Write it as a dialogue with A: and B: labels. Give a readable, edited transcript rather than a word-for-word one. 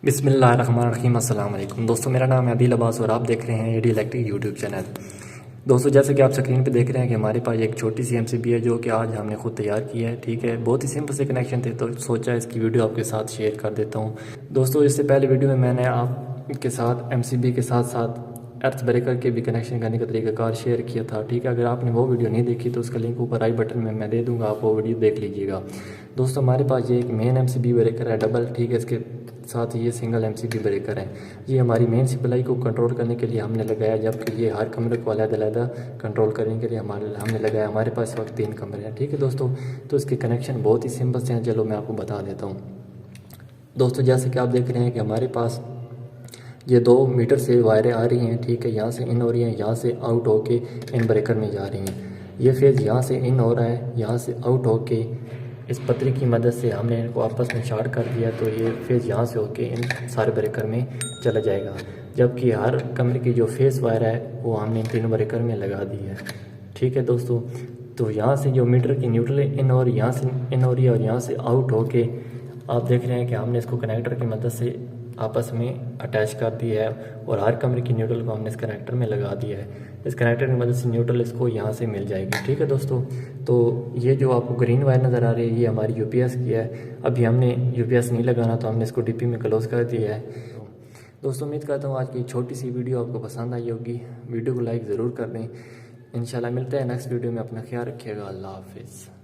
A: बिस्मिल्लाहिर्रहमानिर्रहीम। अस्सलाम वालेकुम दोस्तों, मेरा नाम है अदील अब्बास और आप देख रहे हैं एडी इलेक्ट्रिक यूट्यूब चैनल। दोस्तों, जैसे कि आप स्क्रीन पे देख रहे हैं कि हमारे पास एक छोटी सी एमसीबी है जो कि आज हमने खुद तैयार की है। ठीक है, बहुत ही सिंपल से कनेक्शन थे तो सोचा इसकी वीडियो आपके साथ शेयर कर देता हूँ। दोस्तों, इससे पहले वीडियो में मैंने आपके साथ एमसीबी के साथ साथ अर्थ ब्रेकर के भी कनेक्शन करने का तरीकाकार शेयर किया था। ठीक है, अगर आपने वो वीडियो नहीं देखी तो उसका लिंक ऊपर आई बटन में मैं दे दूंगा, आप वो वीडियो देख लीजिएगा। दोस्तों, हमारे पास ये एक मेन एमसीबी ब्रेकर है डबल। ठीक है, इसके साथ ये सिंगल एमसीबी ब्रेकर है। ये हमारी मेन सप्लाई को कंट्रोल करने के लिए हमने लगाया, जबकि ये हर कमरे को अलग-अलग कंट्रोल करने के लिए हमने लगाया। हमारे पास इस वक्त 3 कमरे हैं। ठीक है दोस्तों, तो इसके कनेक्शन बहुत ही सिंपल से हैं। चलो मैं आपको बता देता हूँ। दोस्तों, जैसे कि आप देख रहे हैं कि हमारे पास ये 2 मीटर से वायरें आ रही हैं। ठीक है, यहाँ से इन हो रही हैं, यहाँ से आउट होके इन ब्रेकर में जा रही हैं। ये फेज़ यहाँ से इन हो रहा है, यहाँ से आउट होके इस पतरी की मदद से हमने इनको आपस में शॉर्ट कर दिया, तो ये फेज़ यहाँ से होके इन सारे ब्रेकर में चला जाएगा। जबकि हर कमरे की जो फेस वायर है वो हमने इन तीनों ब्रेकर में लगा दी है। ठीक है दोस्तों, तो यहाँ से जो मीटर की न्यूट्रल इन और यहाँ से इन हो रही है और यहाँ से आउट होके आप देख रहे हैं कि हमने इसको कनेक्टर की मदद से आपस में अटैच कर दिया है और हर कमरे की न्यूट्रल को हमने इस कनेक्टर में लगा दिया है। इस कनेक्टर की मदद से न्यूट्रल इसको यहाँ से मिल जाएगी। ठीक है दोस्तों, तो ये जो आपको ग्रीन वायर नज़र आ रही है ये हमारी यूपीएस की है। अभी हमने यूपीएस नहीं लगाना तो हमने इसको डीपी में क्लोज कर दिया है। दोस्तों, उम्मीद करता हूँ आज की छोटी सी वीडियो आपको पसंद आई होगी। वीडियो को लाइक ज़रूर कर दें। इंशाल्लाह मिलते हैं नेक्स्ट वीडियो में। अपना ख्याल रखिएगा। अल्लाह हाफिज़।